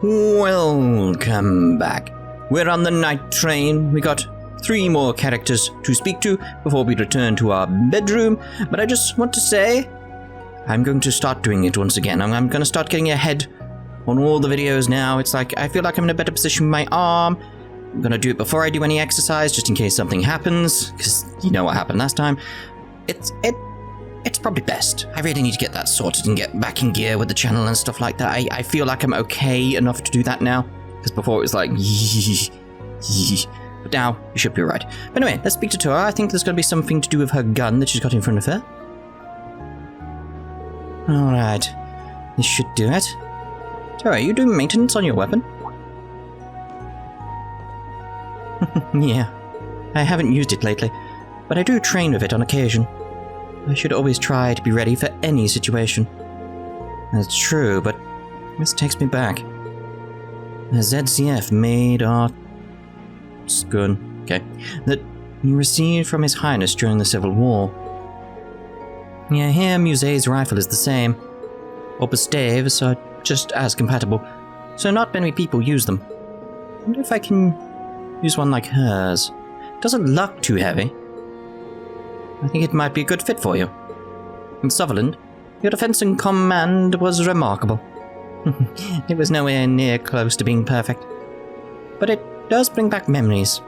Welcome back. We're on the night train. We got 3 more characters to speak to before we return to our bedroom, but I just want to say I'm going to start doing it once again. I'm going to start getting ahead on all the videos now. It's like I feel like I'm in a better position with my arm. I'm going to do it before I do any exercise just in case something happens, because you know what happened last time. It's probably best. I really need to get that sorted and get back in gear with the channel and stuff like that. I feel like I'm okay enough to do that now, because before it was like but now you should be right. But anyway, let's speak to Towa. I think there's going to be something to do with her gun that she's got in front of her. Alright, this should do it. Towa, are you doing maintenance on your weapon? Yeah, I haven't used it lately, but I do train with it on occasion. I should always try to be ready for any situation. That's true, but this takes me back. The ZCF made our gun, okay, that he received from His Highness during the Civil War. Yeah, here Muset's rifle is the same. Opus staves are just as compatible, so not many people use them. I wonder if I can use one like hers. Doesn't look too heavy. I think it might be a good fit for you. In Sutherland, your defense and command was remarkable. It was nowhere near close to being perfect. But it does bring back memories.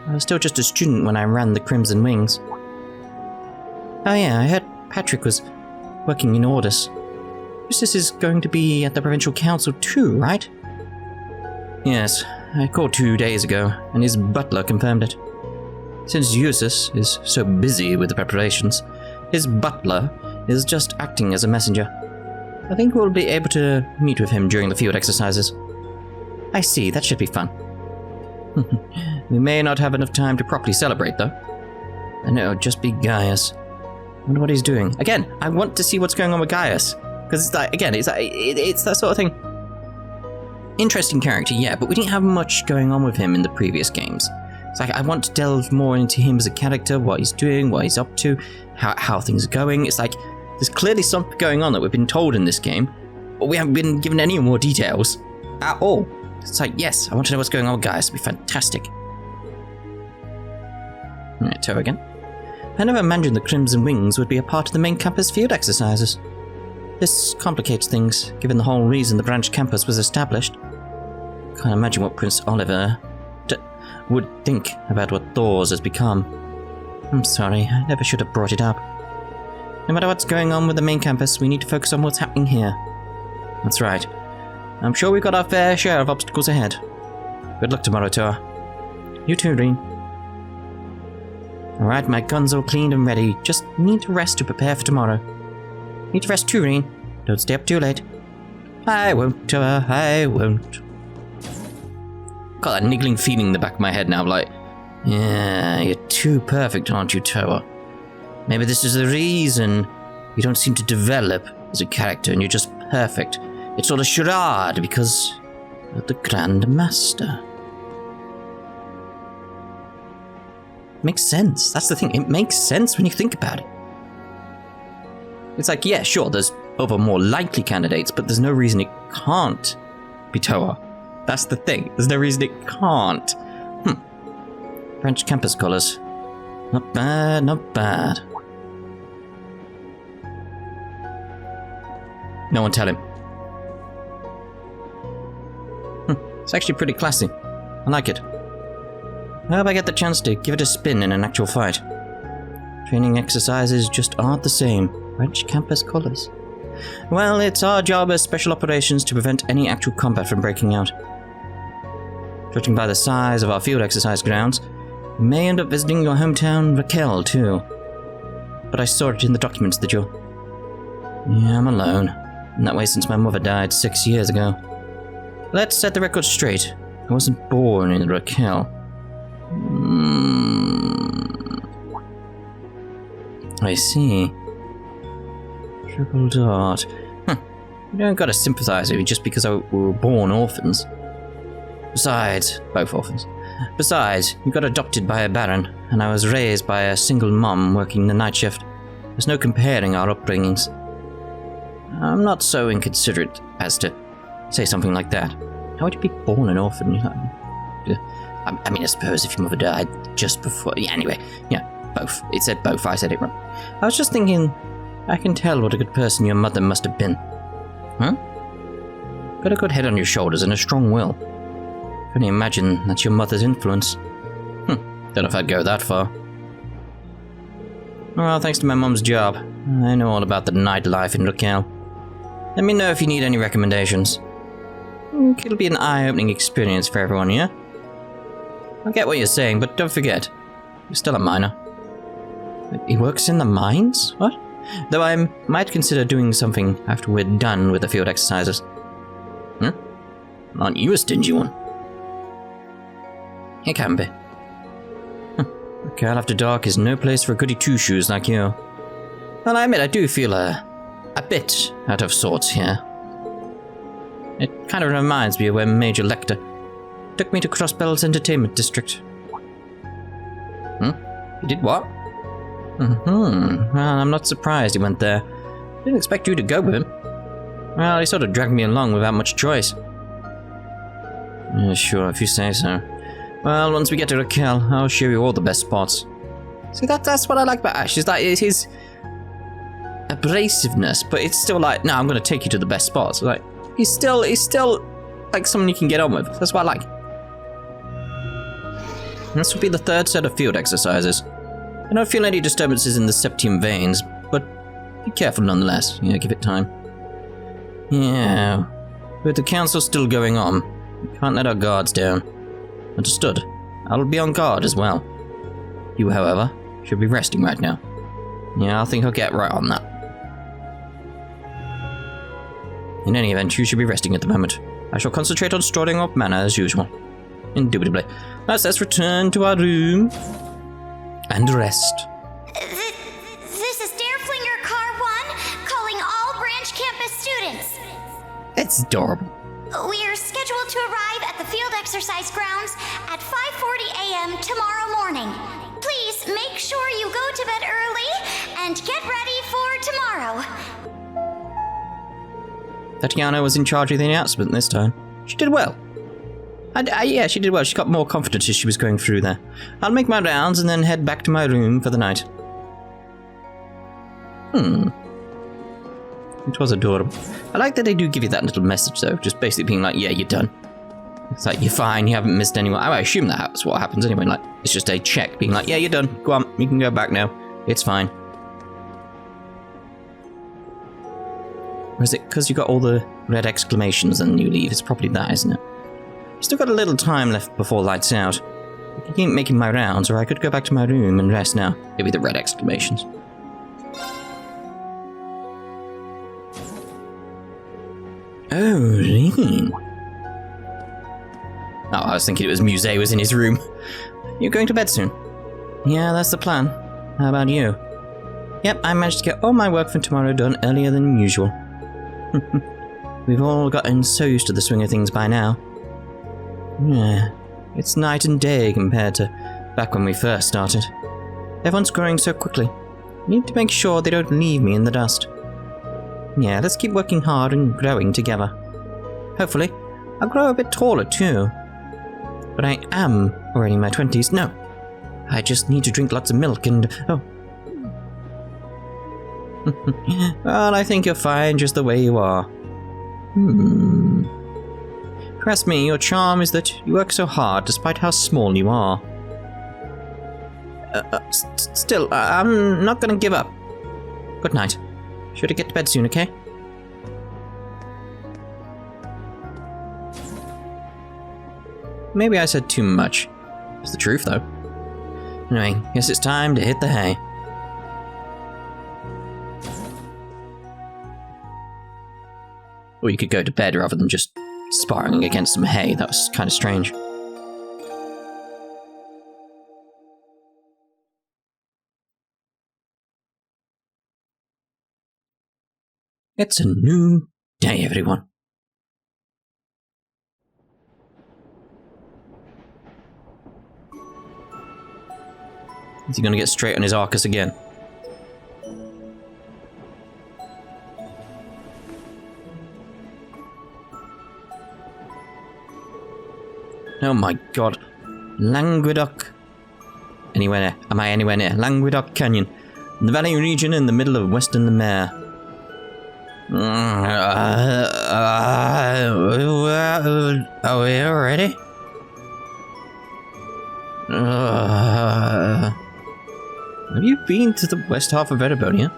I was still just a student when I ran the Crimson Wings. Oh yeah, I heard Patrick was working in Ordis. Eustace is going to be at the Provincial Council too, right? Yes, I called 2 days ago, and his butler confirmed it. Since Eustace is so busy with the preparations, his butler is just acting as a messenger. I think we'll be able to meet with him during the field exercises. I see, that should be fun. We may not have enough time to properly celebrate, though. I know, just be Gaius. I wonder what he's doing. Again, I want to see what's going on with Gaius. Because it's like, again, it's that sort of thing. Interesting character, yeah, but we didn't have much going on with him in the previous games. It's like, I want to delve more into him as a character, what he's doing, what he's up to, how things are going. It's like, there's clearly something going on that we've been told in this game, but we haven't been given any more details at all. It's like, yes, I want to know what's going on with Gaius. It'd be fantastic. Alright, Towa again. I never imagined the Crimson Wings would be a part of the main campus field exercises. This complicates things, given the whole reason the branch campus was established. Can't imagine what Prince Oliver would think about what Thors has become. I'm sorry, I never should have brought it up. No matter what's going on with the main campus, we need to focus on what's happening here. That's right. I'm sure we've got our fair share of obstacles ahead. Good luck tomorrow, Towa. You too, Rean. Alright, my gun's all cleaned and ready. Just need to rest to prepare for tomorrow. Need to rest too, Rean. Don't stay up too late. I won't, Towa, I won't. Got that niggling feeling in the back of my head now, like, yeah, you're too perfect, aren't you, Towa? Maybe this is the reason you don't seem to develop as a character and you're just perfect. It's all a charade because of the Grand Master. Makes sense. That's the thing. It makes sense when you think about it. It's like, yeah, sure, there's other more likely candidates, but there's no reason it can't be Towa. That's the thing. There's no reason it can't. French campus colours. Not bad, not bad. No one tell him. It's actually pretty classy. I like it. I hope I get the chance to give it a spin in an actual fight. Training exercises just aren't the same. French campus colours. Well, it's our job as special operations to prevent any actual combat from breaking out. Judging by the size of our field exercise grounds, we may end up visiting your hometown, Raquel, too. But I saw it in the documents that you're... Yeah, I'm alone. In that way since my mother died 6 years ago. Let's set the record straight. I wasn't born in Raquel. I see. Triple dot. You don't gotta sympathize with me just because we were born orphans. Besides, both orphans. Besides, you got adopted by a baron, and I was raised by a single mom working the night shift. There's no comparing our upbringings. I'm not so inconsiderate as to say something like that. How would you be born an orphan? I mean, I suppose if your mother died just before... Yeah, anyway, yeah, both. It said both, I said it wrong. I was just thinking, I can tell what a good person your mother must have been. Huh? Got a good head on your shoulders and a strong will. Can you imagine that's your mother's influence? Don't know if I'd go that far. Well, thanks to my mum's job, I know all about the nightlife in Raquel. Let me know if you need any recommendations. It'll be an eye-opening experience for everyone, yeah? I get what you're saying, but don't forget, you're still a miner. He works in the mines? What? Though I might consider doing something after we're done with the field exercises. Aren't you a stingy one? It can be. Raquel after dark is no place for goody two-shoes like you. Well, I admit I do feel a bit out of sorts here. It kind of reminds me of when Major Lecter took me to Crossbell's entertainment district. He did what? Well, I'm not surprised he went there. Didn't expect you to go with him. Well, he sort of dragged me along without much choice. Yeah, sure, if you say so. Well, once we get to Raquel, I'll show you all the best spots. See, that's what I like about Ash, is that his abrasiveness, but it's still like, no, I'm going to take you to the best spots. Like, he's still like someone you can get on with. That's what I like. And this will be the third set of field exercises. I don't feel any disturbances in the septium veins, but be careful nonetheless. Yeah, give it time. Yeah, with the council still going on, we can't let our guards down. Understood. I'll be on guard as well. You, however, should be resting right now. Yeah, I think I'll get right on that. In any event, you should be resting at the moment. I shall concentrate on storing up mana as usual. Indubitably. Let's return to our room and rest. This is Dareflinger Car 1, calling all branch campus students. It's adorable. We are scheduled to arrive at the field exercise grounds at 5:40 a.m. tomorrow morning. Please make sure you go to bed early and get ready for tomorrow. Tatiana was in charge of the announcement this time. She did well. Yeah, she did well. She got more confidence as she was going through there. I'll make my rounds and then head back to my room for the night. It was adorable. I like that they do give you that little message, though. Just basically being like, yeah, you're done. It's like, you're fine, you haven't missed anyone. I assume that's what happens anyway. Like, it's just a check being like, yeah, you're done. Go on, you can go back now. It's fine. Or is it because you got all the red exclamations and you leave? It's probably that, isn't it? Still got a little time left before lights out. I could keep making my rounds, or I could go back to my room and rest now. Maybe the red exclamations. Oh, Rean. Oh, I was thinking it was Muse was in his room. You're going to bed soon? Yeah, that's the plan. How about you? Yep, I managed to get all my work for tomorrow done earlier than usual. We've all gotten so used to the swing of things by now. Yeah, it's night and day compared to back when we first started. Everyone's growing so quickly. Need to make sure they don't leave me in the dust. Yeah, let's keep working hard and growing together. Hopefully, I'll grow a bit taller too. But I am already in my 20s. No, I just need to drink lots of milk and... oh. Well, I think you're fine just the way you are. Trust me, your charm is that you work so hard despite how small you are. Still, I'm not gonna give up. Good night. Sure to get to bed soon, okay? Maybe I said too much. It's the truth, though. Anyway, guess it's time to hit the hay. Or you could go to bed rather than just sparring against some hay. That was kind of strange. It's a new day, everyone. Is he going to get straight on his Arcus again? Oh my god. Languedoc. Anywhere near? Am I anywhere near? Languedoc Canyon. The valley region in the middle of western Lamare. Are we ready? Have you been to the west half of Erebonia?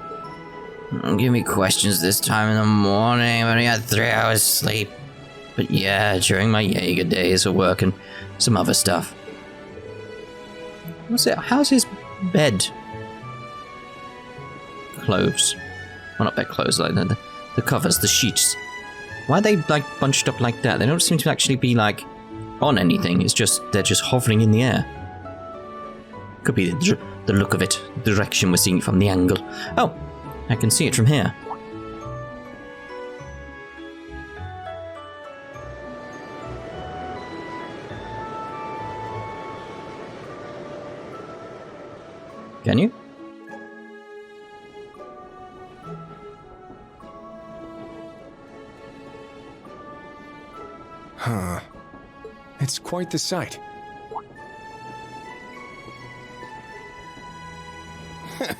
Don't give me questions this time in the morning. I've only had 3 hours sleep. But yeah, during my Jaeger days for work and some other stuff. What's it? How's his bed? Clothes. Well, not bed clothes, like the covers, the sheets. Why are they like bunched up like that? They don't seem to actually be like on anything. It's just they're just hovering in the air. Could be the look of it, the direction we're seeing it from, the angle. Oh, I can see it from here. Can you? Huh. It's quite the sight.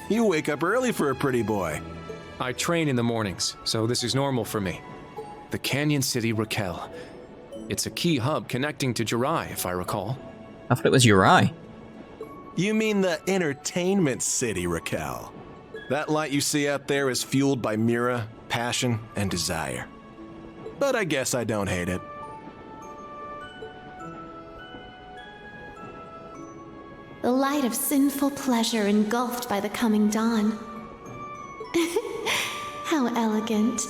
You wake up early for a pretty boy. I train in the mornings, so this is normal for me. The Canyon City Raquel. It's a key hub connecting to Jirai, if I recall. I thought it was Uri. You mean the entertainment city, Raquel. That light you see out there is fueled by Mira, passion, and desire. But I guess I don't hate it. The light of sinful pleasure engulfed by the coming dawn. How elegant.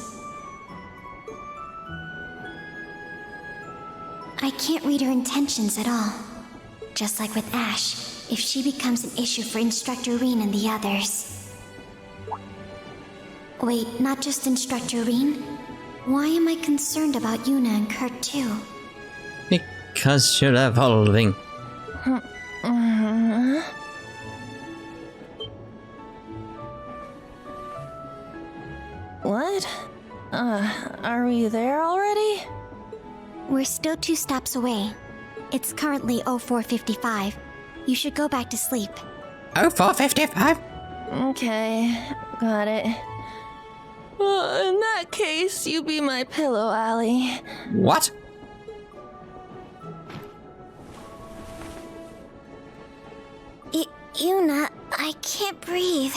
I can't read her intentions at all. Just like with Ash, if she becomes an issue for Instructor Rean and the others. Wait, not just Instructor Rean? Why am I concerned about Yuna and Kurt too? Because you're evolving. What? Are we there already? We're still 2 stops away. It's currently 04:55. You should go back to sleep. 04:55? Okay, got it. Well, in that case, you be my pillow, Allie. What? Yuna, I can't breathe.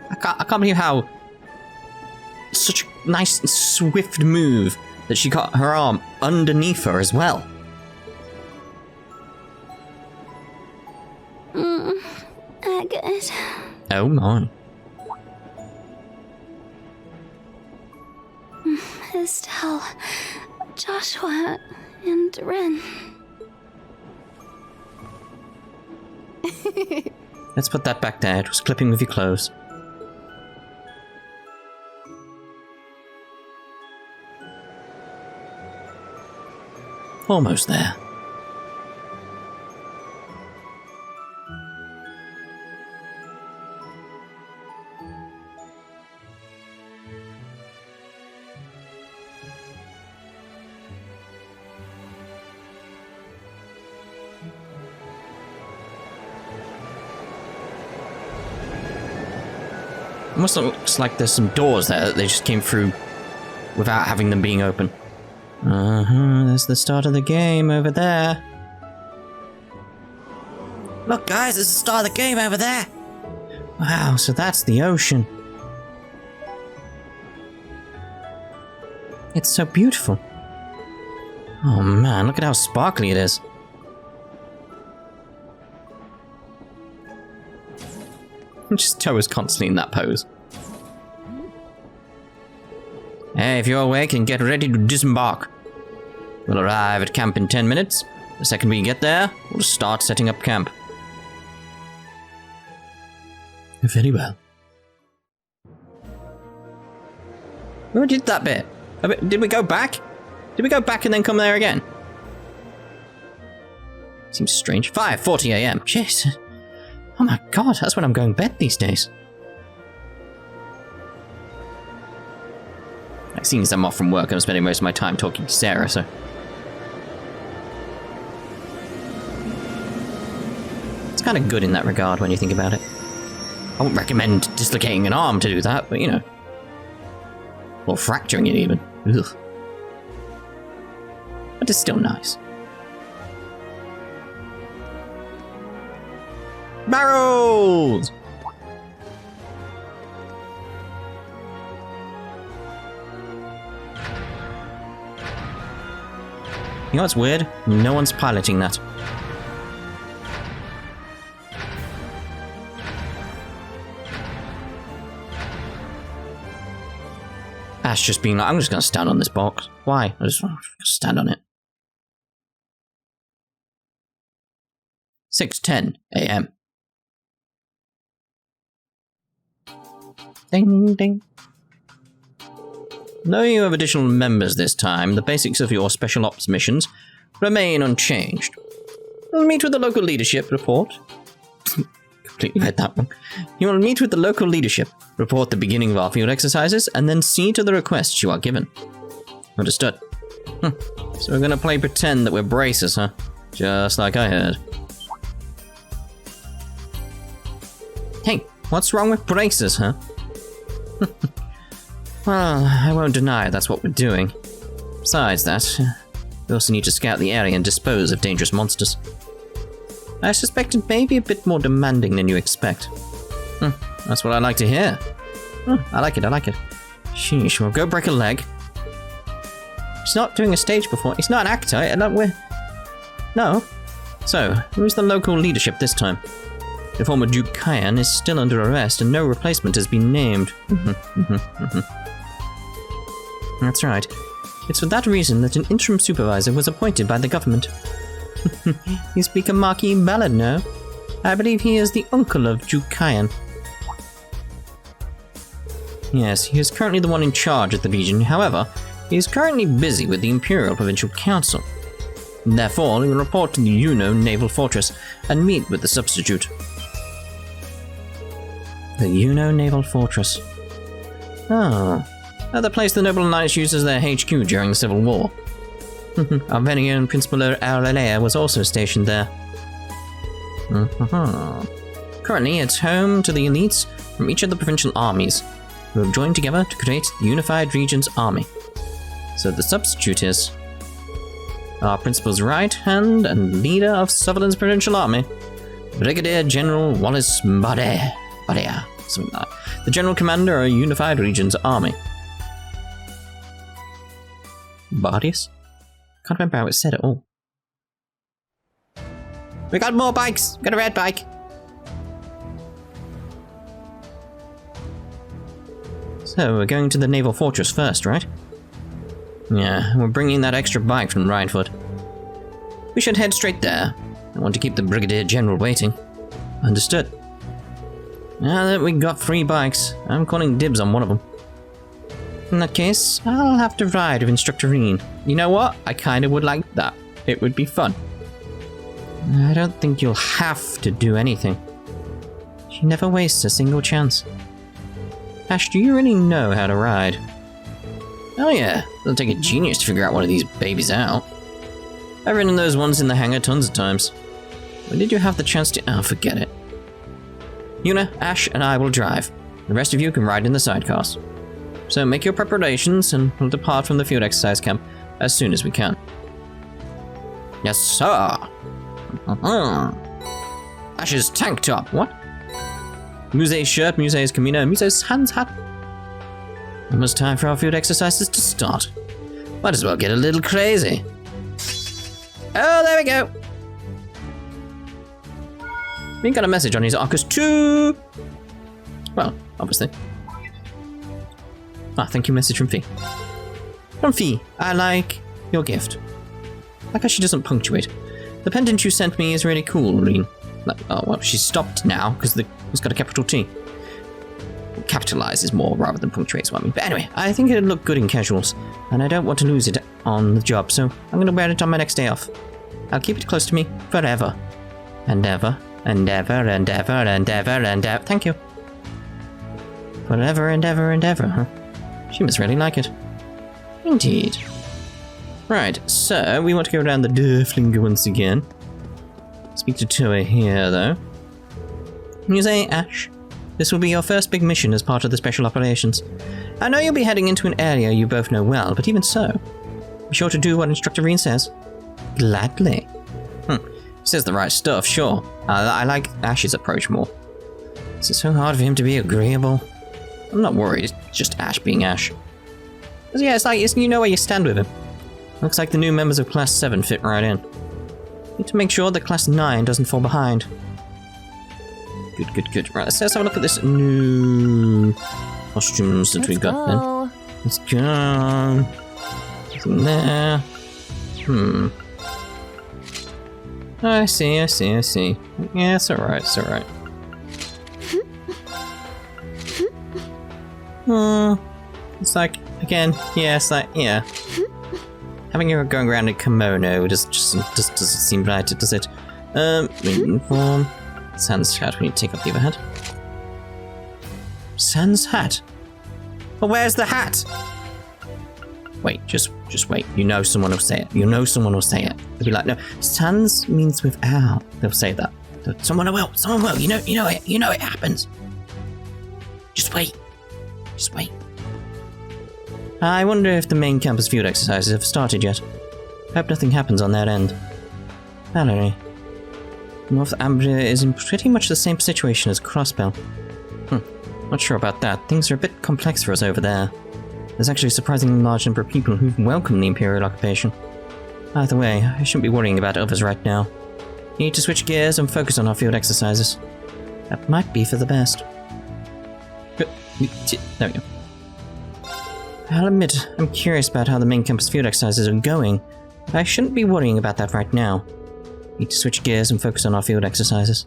I can't believe how such a nice and swift move that she got her arm underneath her as well. Agate. Oh my. Estelle, Joshua, and Ren. Let's put that back there. It was clipping with your clothes. Almost there. Almost looks like there's some doors there that they just came through without having them being open. There's the start of the game over there. Look guys, there's the start of the game over there. Wow, so that's the ocean. It's so beautiful. Oh man, look at how sparkly it is. Just Towa's constantly in that pose. Hey, if you're awake and get ready to disembark. We'll arrive at camp in 10 minutes. The second we get there, we'll start setting up camp. Very well. Where did that bit? Did we go back? Did we go back and then come there again? Seems strange. 5:40 AM. Jeez. Oh my god, that's when I'm going to bed these days. Like, seeing as I'm off from work, I'm spending most of my time talking to Sarah, so... kind of good in that regard when you think about it. I wouldn't recommend dislocating an arm to do that, but you know. Or fracturing it even. Ugh. But it's still nice. Barrels! You know what's weird? No one's piloting that. Ash just being like, I'm just going to stand on this box. Why? I just want to stand on it. 6:10 a.m. Ding, ding. Though you have additional members this time, the basics of your special ops missions remain unchanged. You'll meet with the local leadership, report. Completely read that one. You will meet with the local leadership, report the beginning of our field exercises, and then see to the requests you are given. Understood. So we're gonna play pretend that we're bracers, huh? Just like I heard. Hey, what's wrong with bracers, huh? Well, I won't deny that's what we're doing. Besides that, we also need to scout the area and dispose of dangerous monsters. I suspect it may be a bit more demanding than you expect. That's what I like to hear. I like it. Sheesh, we'll go break a leg. He's not doing a stage before. He's not an actor. No. So, who's the local leadership this time? The former Duke Kyan is still under arrest and no replacement has been named. That's right. It's for that reason that an interim supervisor was appointed by the government. You speak a Marquis ballad, no? I believe he is the uncle of Duke Kyan. Yes, he is currently the one in charge of the region. However, he is currently busy with the Imperial Provincial Council. Therefore, he will report to the Uno Naval Fortress and meet with the substitute. The Uno Naval Fortress. Oh. The place the noble knights used as their HQ during the Civil War. Our very own Principal Aurelea was also stationed there. Currently, it's home to the elites from each of the provincial armies, who have joined together to create the Unified Regions Army. So the substitute is our principal's right hand and leader of Sutherland's provincial army, Brigadier General Wallace Badea, something like that. The General Commander of Unified Regions Army. Bardius? Can't remember how it said at all. We got more bikes! Got a red bike! So, we're going to the Naval Fortress first, right? Yeah, we're bringing that extra bike from Rhinefoot. We should head straight there. I want to keep the Brigadier General waiting. Understood. Now that we got 3 bikes, I'm calling dibs on one of them. In that case, I'll have to ride with Instructor Rean. You know what? I kind of would like that. It would be fun. I don't think you'll have to do anything. She never wastes a single chance. Ash, do you really know how to ride? Oh yeah, it'll take a genius to figure out one of these babies out. I've ridden those ones in the hangar tons of times. When did you have the chance to... Oh, forget it. Yuna, Ash, and I will drive. The rest of you can ride in the sidecars. So make your preparations and we'll depart from the field exercise camp as soon as we can. Yes, sir! Ash's tank top, what? Muse's shirt, Muse's Camino, Muse's Hans hat. Almost time for our field exercises to start. Might as well get a little crazy. Oh, there we go! We got a message on his Arcus too! Well, obviously. Thank you, message from Fee. From Fee, I like your gift. Like how she doesn't punctuate. The pendant you sent me is really cool, Rean. Oh, well, she's stopped now, because it's got a capital T. Capitalizes more rather than punctuates what I mean. But anyway, I think it'd look good in casuals, and I don't want to lose it on the job, so I'm going to wear it on my next day off. I'll keep it close to me forever. And ever, and ever, and ever, and ever, and ever. Thank you. Forever and ever and ever, huh? She must really like it. Indeed. Right, so we want to go down the Dörflinger once again. Speak to Towa here, though. Muse, Ash. This will be your first big mission as part of the special operations. I know you'll be heading into an area you both know well, but even so, be sure to do what Instructor Rean says. Gladly. He says the right stuff, sure. I like Ash's approach more. Is it so hard for him to be agreeable? I'm not worried, it's just Ash being Ash. But yeah, it's like, you know where you stand with him. Looks like the new members of Class 7 fit right in. Need to make sure that Class 9 doesn't fall behind. Good. Right, let's have a look at this new costumes that we got then. Let's go. Nothing there. I see. Yeah, it's alright, it's like, again, yeah, it's like, yeah. Having her going around in kimono just doesn't seem right, does it? Uniform. Sans hat, we need to take up the other hat. Sans hat? Well, where's the hat? Wait, just wait. You know someone will say it. They'll be like, no, sans means without. They'll say that. Someone will. You know it happens. Just wait. I wonder if the main campus field exercises have started yet. Hope nothing happens on that end. Valerie. North Ambria is in pretty much the same situation as Crossbell. Not sure about that. Things are a bit complex for us over there. There's actually a surprisingly large number of people who've welcomed the Imperial occupation. Either way, I shouldn't be worrying about others right now. Need to switch gears and focus on our field exercises. That might be for the best. There we go. I'll admit, I'm curious about how the main campus field exercises are going, but I shouldn't be worrying about that right now. Need to switch gears and focus on our field exercises.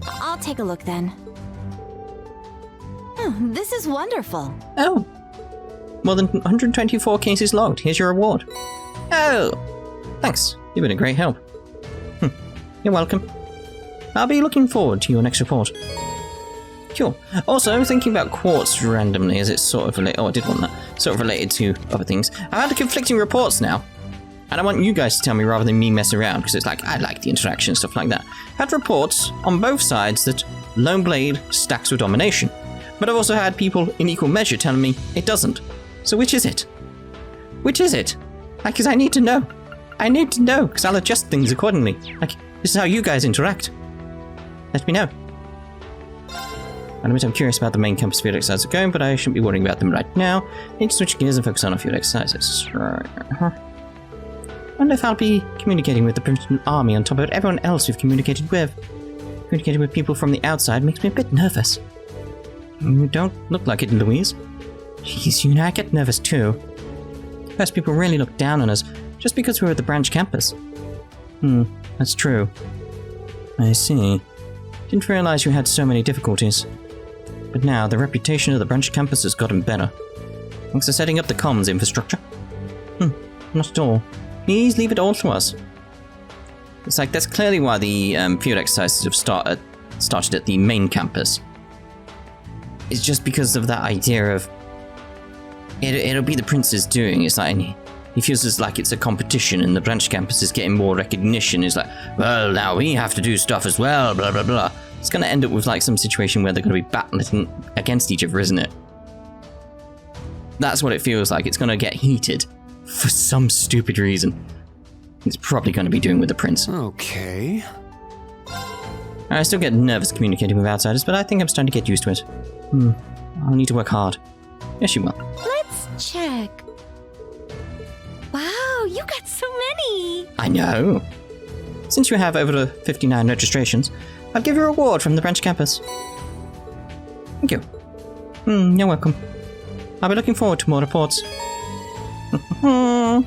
I'll take a look then. This is wonderful. Oh. More than 124 cases logged. Here's your reward. Oh. Thanks. You've been a great help. You're welcome. I'll be looking forward to your next report. Cool. Also, thinking about quartz randomly as it's sort of related. Oh, I did want that. Sort of related to other things. I've had conflicting reports now. And I want you guys to tell me rather than me mess around, because it's like, I like the interaction and stuff like that. Had reports on both sides that Lone Blade stacks with domination. But I've also had people in equal measure telling me it doesn't. So which is it? Because I need to know. Because I'll adjust things accordingly. Like, this is how you guys interact. Let me know. I admit I'm curious about the main campus field exercises going, but I shouldn't be worrying about them right now. Need to switch gears and focus on our field exercises. Right. Wonder if I'll be communicating with the Princeton Army on top of everyone else we've communicated with. Communicating with people from the outside makes me a bit nervous. You don't look like it, Louise. Jeez, you know, I get nervous too. First, people really look down on us just because we're at the branch campus. That's true. I see. Didn't realize you had so many difficulties. But now, the reputation of the branch campus has gotten better. Thanks for setting up the comms infrastructure. Not at all. Please leave it all to us. It's like, that's clearly why the field exercises have started at the main campus. It's just because of that idea of it'll be the prince's doing. It's like, he feels as like it's a competition and the branch campus is getting more recognition. It's like, well, now we have to do stuff as well, blah, blah, blah. It's going to end up with like some situation where they're going to be battling against each other, isn't it? That's what it feels like. It's going to get heated for some stupid reason. It's probably going to be doing with the prince. Okay. I still get nervous communicating with outsiders, but I think I'm starting to get used to it. I'll need to work hard. Yes, you will. Let's check. Wow, you got so many! I know. Since you have over 59 registrations, I'll give you a reward from the branch campus. Thank you. You're welcome. I'll be looking forward to more reports. The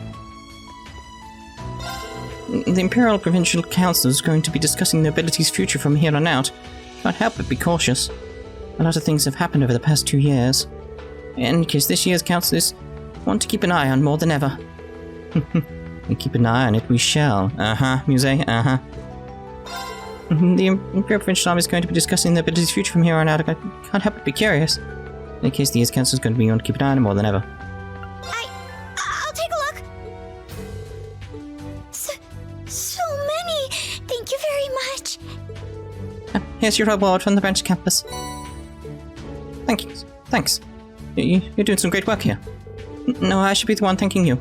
Imperial Provincial Council is going to be discussing the ability's future from here on out. Can't help but be cautious. A lot of things have happened over the past 2 years. In case this year's councillors want to keep an eye on more than ever. And keep an eye on it we shall. Muse, The Imperial Provincial Army is going to be discussing the ability's future from here on out. I can't help but be curious. In case the year's council is going to be on to keep an eye on it more than ever. I'll take a look. So many. Thank you very much. here's your reward from the branch campus. Thank you. Thanks. You're doing some great work here. No, I should be the one thanking you.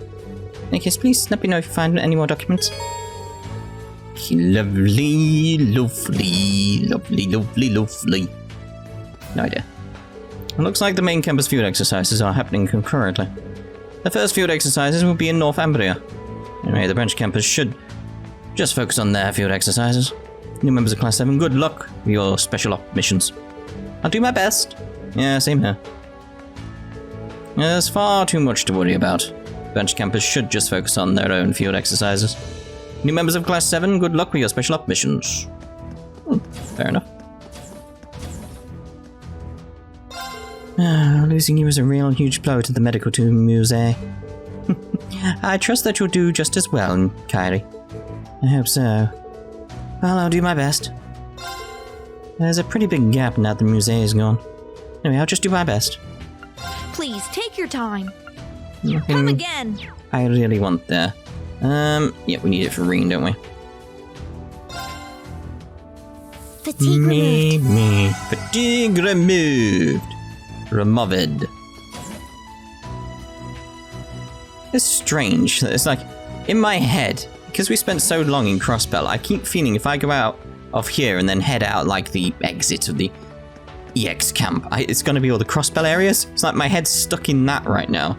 Yes, please let me know if you find any more documents. Lovely, lovely, lovely, lovely, lovely. No idea. It looks like the main campus field exercises are happening concurrently. The first field exercises will be in North Ambria. Anyway, the branch campus should just focus on their field exercises. New members of Class 7, good luck with your special op missions. I'll do my best. Yeah, same here. There's far too much to worry about. Branch campus should just focus on their own field exercises. New members of Class 7, good luck with your special op missions. Fair enough. Losing you is a real huge blow to the medical musée. I trust that you'll do just as well, Kairi. I hope so. Well, I'll do my best. There's a pretty big gap now the musée is gone. Anyway, I'll just do my best. Please, take your time. Nothing Come again. I really want there. Yeah, we need it for Rean, don't we? Fatigue removed. Fatigue removed. Removed. It's strange. It's like, in my head, because we spent so long in Crossbell, I keep feeling if I go out of here and then head out like the exit of the EX camp, it's going to be all the Crossbell areas. It's like my head's stuck in that right now.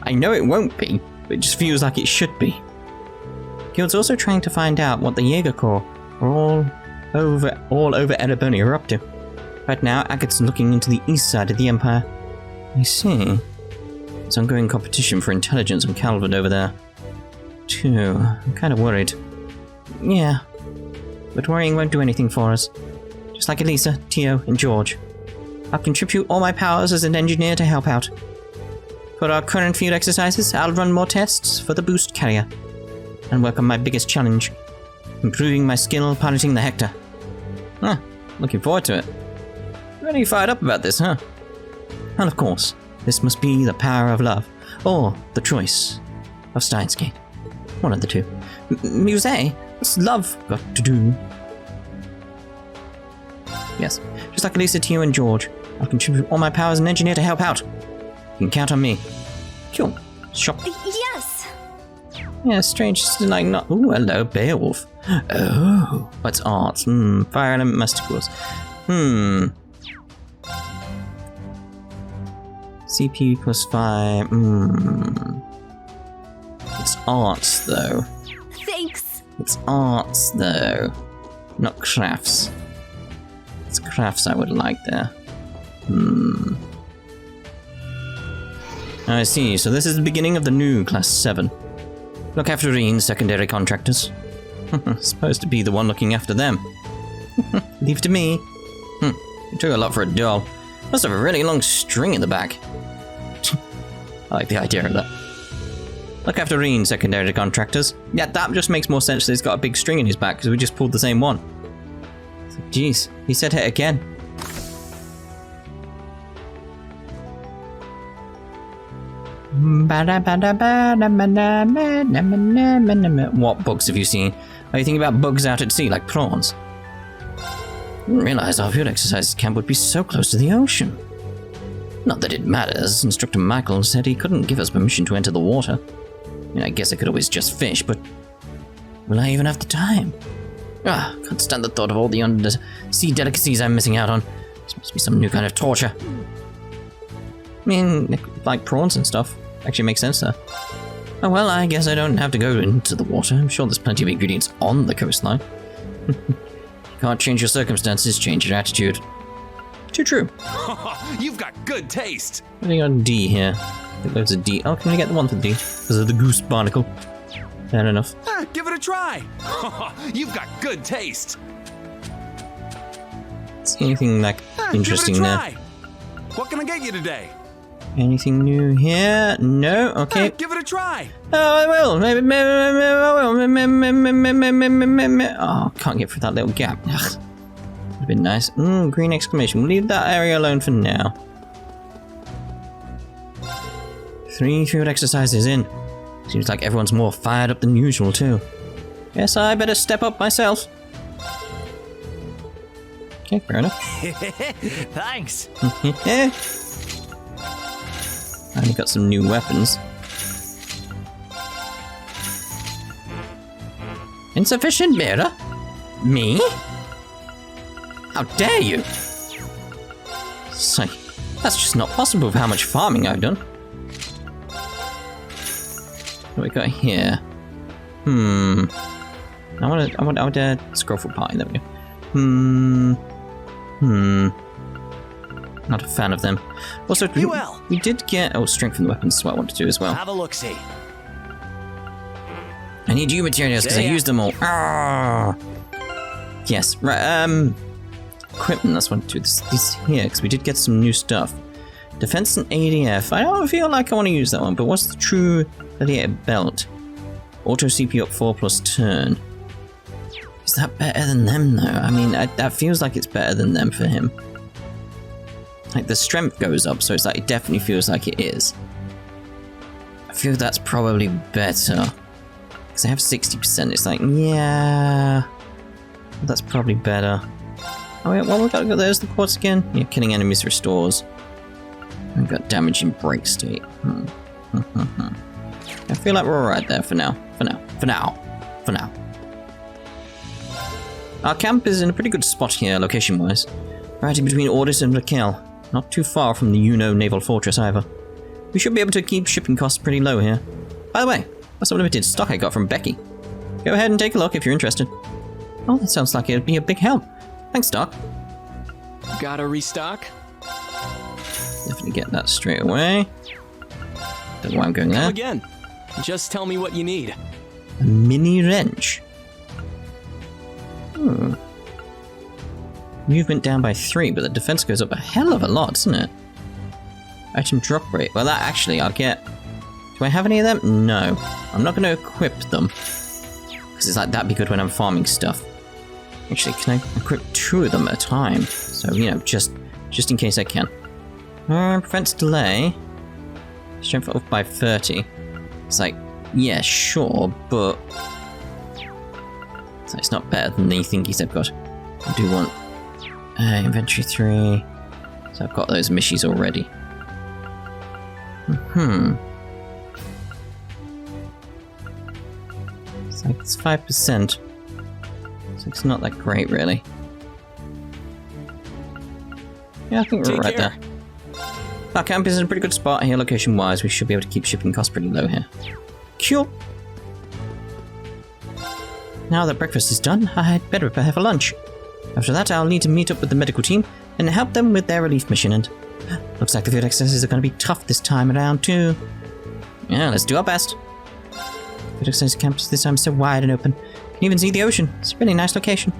I know it won't be, but it just feels like it should be. Guild's also trying to find out what the Jaeger Corps are all over Erebonia are up to. Right now, Agate's looking into the east side of the Empire. I see. There's ongoing competition for intelligence on Calvard over there. Too. I'm kind of worried. Yeah. But worrying won't do anything for us. Just like Elisa, Tio, and George. I'll contribute all my powers as an engineer to help out. For our current field exercises, I'll run more tests for the boost carrier. And work on my biggest challenge. Improving my skill piloting the Hector. Huh. Looking forward to it. Really fired up about this, huh? And of course, this must be the power of love. Or the choice of Steins Gate. One of the two. Musée? What's love got to do? Yes. Just like Elisa, Tio, and George, I'll contribute all my powers as an engineer to help out. You can count on me. Cool. Shop. Yes. Yeah, strange. Just like not. Ooh, hello, Beowulf. Oh, what's arts? Fire element masticles. CP plus 5. It's arts though. Thanks. It's arts though, not crafts. It's crafts I would like there. I see, so this is the beginning of the new Class 7. Look after Rean's secondary contractors. Supposed to be the one looking after them. Leave to me. You took a lot for a doll. Must have a really long string in the back. I like the idea of that. Look after Rean's secondary contractors. Yeah, that just makes more sense that he's got a big string in his back because we just pulled the same one. Jeez, he said it again. What bugs have you seen? Are you thinking about bugs out at sea like prawns? I didn't realize our field exercises camp would be so close to the ocean. Not that it matters. Instructor Michael said he couldn't give us permission to enter the water. I mean, I guess I could always just fish, but will I even have the time? Can't stand the thought of all the undersea delicacies I'm missing out on. This must be some new kind of torture. I mean, like prawns and stuff. Actually makes sense there. Oh well, I guess I don't have to go into the water. I'm sure there's plenty of ingredients on the coastline. Can't change your circumstances, change your attitude. Too true. You've got good taste. I think on D here. I think there's a D. Oh, can we get the one for D? Because of the goose barnacle. Fair enough. Give it a try. You've got good taste. See anything like interesting give it a there? try. What can I get you today? Anything new here? No? Okay. Give it a try. Oh, I will. Oh, can't get through that little gap. Ugh. Would have been nice. Green exclamation. We'll leave that area alone for now. 3 field exercises in. Seems like everyone's more fired up than usual too. Guess I better step up myself. Okay, fair enough. Thanks. I only got some new weapons. Insufficient mirror? Me? How dare you? So, that's just not possible with how much farming I've done. What we got here? I want to scroll for pie. There we go. Not a fan of them. Also, we did get strengthen the weapons. Is what I want to do as well. Have a look, see. I need you materials because I used them all. Yes, right. Equipment. That's what I want to do. This here because we did get some new stuff. Defense and ADF. I don't feel like I want to use that one. But what's the true gladiator belt? Auto CP up 4 plus turn. Is that better than them though? I mean, that feels like it's better than them for him. Like the strength goes up, so it's like it definitely feels like it is. I feel that's probably better. Because I have 60%, it's like, yeah, that's probably better. Oh wait, well, we've got there's the quartz again. Yeah, killing enemies restores. We've got damage in break state. I feel like we're alright there for now. For now. Our camp is in a pretty good spot here, location-wise. Right in between Ordis and Raquel. Not too far from the naval fortress either. We should be able to keep shipping costs pretty low here. By the way, that's a limited stock I got from Becky. Go ahead and take a look if you're interested. Oh, that sounds like it'd be a big help. Thanks, Doc. Gotta restock? Definitely get that straight away. Don't know why I'm going there. Come again. Just tell me what you need. A mini wrench. Movement down by 3, but the defense goes up a hell of a lot, doesn't it? Item drop rate. Well, that actually I'll get. Do I have any of them? No. I'm not going to equip them. Because it's like that'd be good when I'm farming stuff. Actually, can I equip 2 of them at a time? So, you know, just in case I can. Prevents delay. Strength up by 30. It's like, yeah, sure, but so it's not better than the thingies I've got. I do want inventory 3. So I've got those mishies already. It's like it's 5%. So it's not that great, really. Yeah, I think we're right there. Our camp is in a pretty good spot here, location-wise. We should be able to keep shipping costs pretty low here. Cool. Now that breakfast is done, I'd better prepare for lunch. After that, I'll need to meet up with the medical team and help them with their relief mission, and looks like the field exercises are going to be tough this time around, too. Yeah, let's do our best. Field exercise campus this time is so wide and open. You can even see the ocean. It's a really nice location.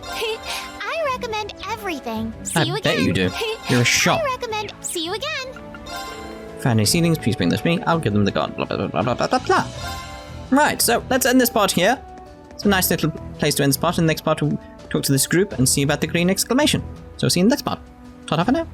I recommend everything. See you again. I bet you do. You're a shot. I recommend see you again. Found any ceilings, please bring those to me. I'll give them the god. Blah, blah, blah, blah, blah, blah, blah. Right, so let's end this part here. It's a nice little place to end this part. In the next part, we'll talk to this group and see about the green exclamation. So see you in the next part. Ta-ta for now.